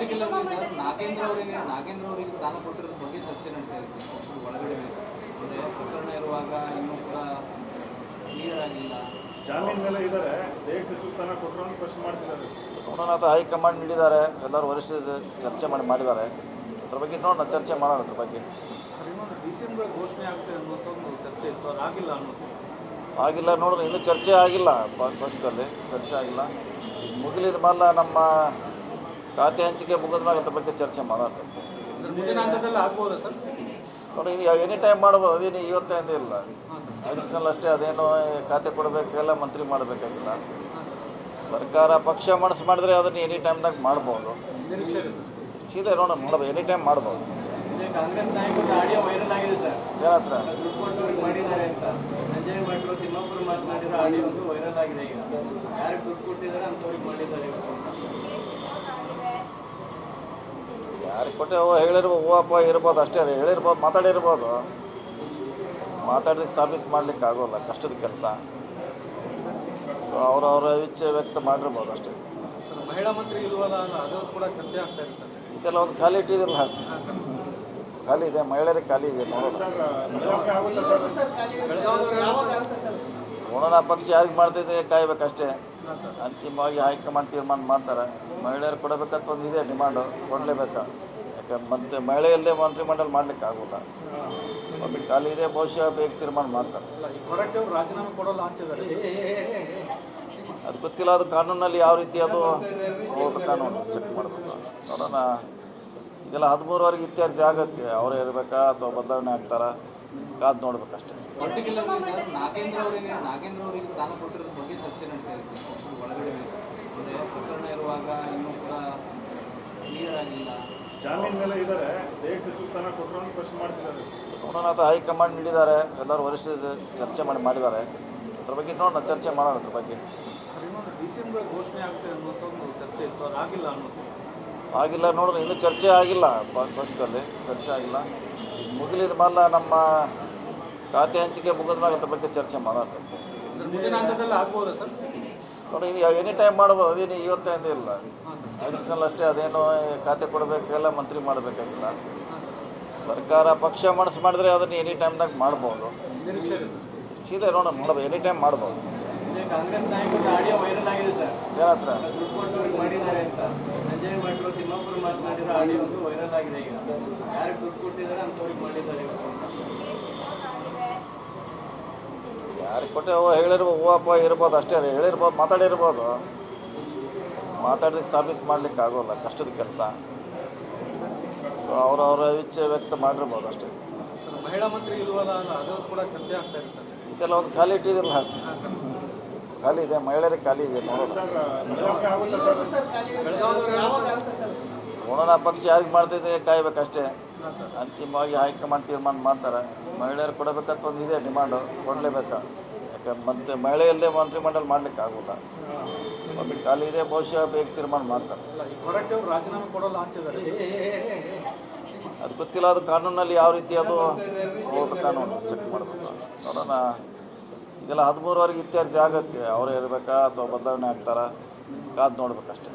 Particularly sir Nagendra ಅವರಿಗೆ ಸ್ಥಾನ ಕೊಟ್ಟಿರೋದ್ರ ಬಗ್ಗೆ ಚರ್ಚೆ ನಡೀತಾ ಇದೆ ಸರ್ ಪಕ್ಷದ ಒಳಗಡೆ. ಅಂದರೆ ಪ್ರಕರಣ ಇರುವಾಗ ಇನ್ನೂ ಕೂಡ ಕ್ಲಿಯರ್ ಆಗಿಲ್ಲ, ಜಾಮೀನ್ ಮೇಲೆ ಇದ್ದಾರೆ, ಹೇಗೆ ಸಚಿವ ಸ್ಥಾನ ಕೊಟ್ಟರು ಅಂತ ಪ್ರಶ್ನೆ ಮಾಡ್ತಿದ್ದಾರೆ. ನೋಡೋಣ, ಅದು ಹೈಕಮಾಂಡ್ ನೀಡಿದ್ದಾರೆ, ಎಲ್ಲರೂ ವರಿಷ್ಠರು ಚರ್ಚೆ ಮಾಡಿದ್ದಾರೆ. ಅದ್ರ ಬಗ್ಗೆ ನೋಡೋಣ, ಚರ್ಚೆ ಮಾಡೋಣ ಅದ್ರ ಬಗ್ಗೆ. ಸರ್, ಇನ್ನೊಂದು ಡಿಸೆಂಬರ್ ಘೋಷಣೆ ಆಗುತ್ತೆ ಅನ್ನೋದು ಒಂದು ಚರ್ಚೆ ಇತ್ತು, ಅದು ಆಗಿಲ್ಲ ಅನ್ನೋದು. ಆಗಿಲ್ಲ ನೋಡ್ರಿ, ಇನ್ನೂ ಚರ್ಚೆ ಆಗಿಲ್ಲ, ಪಕ್ಷದಲ್ಲಿ ಚರ್ಚೆ ಆಗಿಲ್ಲ. ಮುಗಿಲಿದ ಮೇಲೆ ನಮ್ಮ ಖಾತೆ ಹಂಚಿಕೆ ಮುಗಿದ ಮೇಲೆ ಅದ್ರ ಬಗ್ಗೆ ಚರ್ಚೆ ಮಾಡೋಣ. ಮುಂದಿನ ಹಂತದಲ್ಲಿ ಆಗ್ಬೋದಾ ಸರ್? ನೋಡಿ, ಎನಿ ಟೈಮ್ ಮಾಡ್ಬೋದು, ಅದೇನು ಇವತ್ತೇನು ಇಲ್ಲ. ಅಡಿಷ್ನಲ್ ಅಷ್ಟೇ, ಅದೇನು ಖಾತೆ ಕೊಡಬೇಕಿಲ್ಲ, ಮಂತ್ರಿ ಮಾಡಬೇಕಾಗಿಲ್ಲ. ಸರ್ಕಾರ ಪಕ್ಷ ಮನಸ್ಸು ಮಾಡಿದ್ರೆ ಅದನ್ನು ಎನಿ ಟೈಮ್ದಾಗ ಮಾಡ್ಬೋದು. ಇದೆ ನೋಡೋಣ, ಮಾಡ್ಬೋದು, ಎನಿ ಟೈಮ್ ಮಾಡ್ಬೋದು. ಕಾಂಗ್ರೆಸ್ ನಾಯಕರ ಆಡಿಯೋ ವೈರಲ್ ಆಗಿದೆ ಸರ್, ಏನತ್ರ ದುಡ್ಡು ಕೊಟ್ಟು ಮಾಡಿದ್ದಾರೆ ಅಂತ ಸಂಜಯ್ ಭಟ್ರು ತಿಮ್ಮಾಪುರ ಮಾತನಾಡಿರೋ ಆಡಿಯೋ ಒಂದು ವೈರಲ್ ಆಗಿದೆ. ಈಗ ಯಾರಿಗೆ ದುಡ್ಡು ಕೊಟ್ಟಿದ್ದಾರೆ ಅಂಥವ್ರಿಗೆ ಮಾಡಿದ್ದಾರೆ. ಯಾರಿಗೆ ಕೊಟ್ಟೆ ಹೇಳಿರ್ಬೋದು, ಹೂವಪ್ಪ ಇರ್ಬೋದು, ಅಷ್ಟೇ ಹೇಳಿರ್ಬೋದು, ಮಾತಾಡಿರ್ಬೋದು. ಮಾತಾಡಿದಕ್ಕೆ ಸಾಬೀತು ಮಾಡ್ಲಿಕ್ಕೆ ಆಗೋಲ್ಲ, ಕಷ್ಟದ ಕೆಲಸ. ಸೊ ಅವರವರ ಇಚ್ಛೆ ವ್ಯಕ್ತ ಮಾಡಿರ್ಬೋದು ಅಷ್ಟೇ. ಮಹಿಳಾ ಮಂತ್ರಿ ಇಲ್ವಲ್ಲ, ಅದು ಕೂಡ ಚರ್ಚೆ ಆಗ್ತಾ ಇದೆ ಸರ್. ಇದೆಲ್ಲ ಒಂದು ಖಾಲಿ ಇಟ್ಟಿದ್ರಲ್ಲ, ಖಾಲಿ ಇದೆ, ಮಹಿಳೆಯರಿಗೆ ಖಾಲಿ ಇದೆ. ನೋಡೋಣ, ಪಕ್ಷ ಯಾರಿಗೆ ಮಾಡ್ತಿದೆ ಕಾಯ್ಬೇಕಷ್ಟೇ. ಅಂತಿಮವಾಗಿ ಹೈಕಮಾಂಡ್ ತೀರ್ಮಾನ ಮಾಡ್ತಾರೆ. ಮಹಿಳೆಯರು ಕೊಡಬೇಕಂತ ಒಂದು ಇದೆ ಡಿಮಾಂಡು, ಕೊಡಲೇಬೇಕಾ. ಯಾಕಂದ್ರೆ ಮತ್ತೆ ಮಹಿಳೆಯಲ್ಲೇ ಮಂತ್ರಿಮಂಡಲ ಮಾಡ್ಲಿಕ್ಕೆ ಆಗೋಲ್ಲ. ಒಂದು ಖಾಲಿ ಇದೆ, ಬಹುಶಃ ಬೇಗ ತೀರ್ಮಾನ ಮಾಡ್ತಾರೆ. ರಾಜೀನಾಮೆ ಕೊಡೋಲ್ಲ ಅಂತಿದ್ದಾರೆ. ಅದು ಗೊತ್ತಿಲ್ಲ, ಅದು ಕಾನೂನಲ್ಲಿ ಯಾವ ರೀತಿ ಅದು ನೋಡ್ಬೇಕು, ಕಾನೂನು ಚೆಕ್ ಮಾಡಬೇಕು. ನೋಡೋಣ, ಇದೆಲ್ಲ 13ವರೆಗೆ ಇತ್ಯರ್ಥ ಆಗುತ್ತೆ. ಅವರೇ ಇರಬೇಕಾ ಅಥವಾ ಬದಲಾವಣೆ ಆಗ್ತಾರಾ, ಕಾದು ನೋಡ್ಬೇಕಷ್ಟೇ. ಪರ್ಟಿಕ್ಯುಲರ್ಲಿ ಸರ್ ನಾಗೇಂದ್ರ ಅವರಿಗೆ ಸ್ಥಾನ ಕೊಟ್ಟಿರೋದ್ರ ಬಗ್ಗೆ ಚರ್ಚೆ ನಡೀತಾ ಇದೆ ಸರ್ ಪಕ್ಷದ ಒಳಗಡೆ. ಅಂದರೆ ಪ್ರಕರಣ ಇರುವಾಗ ಇನ್ನೂ ಕೂಡ ಕ್ಲಿಯರ್ ಆಗಿಲ್ಲ, ಜಾಮೀನ್ ಮೇಲೆ ಇದ್ದಾರೆ, ಹೇಗೆ ಸಚಿವ ಸ್ಥಾನ ಕೊಟ್ಟರು ಅಂತ ಪ್ರಶ್ನೆ ಮಾಡ್ತಿದ್ದಾರೆ. ನೋಡೋಣ, ಅದು ಹೈಕಮಾಂಡ್ ನೀಡಿದ್ದಾರೆ, ಎಲ್ಲರೂ ವರಿಷ್ಠರು ಚರ್ಚೆ ಮಾಡಿದ್ದಾರೆ. ಅದ್ರ ಬಗ್ಗೆ ನೋಡೋಣ, ಚರ್ಚೆ ಮಾಡೋಣ ಅದ್ರ ಬಗ್ಗೆ. ಸರ್, ಇನ್ನೊಂದು ಡಿಸೆಂಬರ್ ಘೋಷಣೆ ಆಗುತ್ತೆ ಅನ್ನೋದು ಒಂದು ಚರ್ಚೆ ಇತ್ತು, ಅದು ಆಗಿಲ್ಲ ಅನ್ನೋದು. ಆಗಿಲ್ಲ ನೋಡ್ರಿ, ಇನ್ನೂ ಚರ್ಚೆ ಆಗಿಲ್ಲ, ಪಕ್ಷದಲ್ಲಿ ಚರ್ಚೆ ಆಗಿಲ್ಲ. ಮುಗಿಲಿದ ಮೇಲೆ ನಮ್ಮ ಖಾತೆ ಹಂಚಿಕೆ ಮುಗಿದ ಮೇಲೆ ಅದ್ರ ಬಗ್ಗೆ ಚರ್ಚೆ ಮಾಡೋಣ. ಮುಂದಿನ ಹಂತದಲ್ಲಿ ಆಗ್ಬೋದಾ ಸರ್? ನೋಡಿ, ಎನಿ ಟೈಮ್ ಮಾಡ್ಬೋದು, ಅದೇನು ಇವತ್ತೇನು ಇಲ್ಲ. ಅಡಿಷ್ನಲ್ ಅಷ್ಟೇ, ಅದೇನು ಖಾತೆ ಕೊಡಬೇಕಿಲ್ಲ, ಮಂತ್ರಿ ಮಾಡಬೇಕಾಗಿಲ್ಲ. ಸರ್ಕಾರ ಪಕ್ಷ ಮನಸ್ಸು ಮಾಡಿದ್ರೆ ಅದನ್ನು ಎನಿ ಟೈಮ್ದಾಗ ಮಾಡ್ಬೋದು. ಇದೆ ನೋಡೋಣ, ಮಾಡ್ಬೋದು, ಎನಿ ಟೈಮ್ ಮಾಡ್ಬೋದು. ಕಾಂಗ್ರೆಸ್ ನಾಯಕರ ಆಡಿಯೋ ವೈರಲ್ ಆಗಿದೆ ಸರ್, ಏನತ್ರ ದುಡ್ಡು ಕೊಟ್ಟು ಮಾಡಿದ್ದಾರೆ ಅಂತ ಸಂಜಯ್ ಭಟ್ರು ತಿಮ್ಮಾಪುರ ಮಾತನಾಡಿರೋ ಆಡಿಯೋ ಒಂದು ವೈರಲ್ ಆಗಿದೆ. ಈಗ ಯಾರಿಗೆ ದುಡ್ಡು ಕೊಟ್ಟಿದ್ದಾರೆ ಅಂಥವ್ರಿಗೆ ಮಾಡಿದ್ದಾರೆ. ಯಾರಿಗೆ ಕೊಟ್ಟೆ ಹೇಳಿರ್ಬೋದು, ಹೂವಪ್ಪ ಇರ್ಬೋದು, ಅಷ್ಟೇ ಹೇಳಿರ್ಬೋದು, ಮಾತಾಡಿರ್ಬೋದು. ಮಾತಾಡಿದಕ್ಕೆ ಸಾಬೀತು ಮಾಡ್ಲಿಕ್ಕೆ ಆಗೋಲ್ಲ, ಕಷ್ಟದ ಕೆಲಸ. ಸೊ ಅವರವರ ಇಚ್ಛೆ ವ್ಯಕ್ತ ಮಾಡಿರ್ಬೋದು ಅಷ್ಟೇ. ಮಹಿಳಾ ಮಂತ್ರಿ ಇಲ್ವಲ್ಲ, ಅದು ಕೂಡ ಚರ್ಚೆ ಆಗ್ತಾ ಇದೆ ಸರ್. ಇದೆಲ್ಲ ಒಂದು ಖಾಲಿ ಇಟ್ಟಿದ್ರಲ್ಲ, ಖಾಲಿ ಇದೆ, ಮಹಿಳೆಯರಿಗೆ ಖಾಲಿ ಇದೆ. ನೋಡೋಣ, ಪಕ್ಷ ಯಾರಿಗೆ ಮಾಡ್ತಿದೆ ಕಾಯ್ಬೇಕಷ್ಟೇ. ಅಂತಿಮವಾಗಿ ಹೈಕಮಾಂಡ್ ತೀರ್ಮಾನ ಮಾಡ್ತಾರೆ. ಮಹಿಳೆಯರು ಕೊಡಬೇಕಂತ ಒಂದು ಇದೆ ಡಿಮಾಂಡು, ಕೊಡಲೇಬೇಕಾ. ಯಾಕಂದ್ರೆ ಮತ್ತೆ ಮಹಿಳೆಯಲ್ಲೇ ಮಂತ್ರಿಮಂಡಲ ಮಾಡ್ಲಿಕ್ಕೆ ಆಗೋಲ್ಲ. ಒಂದು ಖಾಲಿ ಇದೆ, ಬಹುಶಃ ಬೇಗ ತೀರ್ಮಾನ ಮಾಡ್ತಾರೆ. ರಾಜೀನಾಮೆ ಕೊಡೋಲ್ಲ ಅಂತಿದ್ದಾರೆ. ಅದು ಗೊತ್ತಿಲ್ಲ, ಅದು ಕಾನೂನಲ್ಲಿ ಯಾವ ರೀತಿ ಅದು ನೋಡ್ಬೇಕು, ಕಾನೂನು ಚೆಕ್ ಮಾಡಬೇಕು. ನೋಡೋಣ, ಇದೆಲ್ಲ 13ವರೆಗೆ ಇತ್ಯರ್ಥ ಆಗುತ್ತೆ. ಅವರೇ ಇರಬೇಕಾ ಅಥವಾ ಬದಲಾವಣೆ ಆಗ್ತಾರಾ, ಕಾದು ನೋಡ್ಬೇಕಷ್ಟೇ.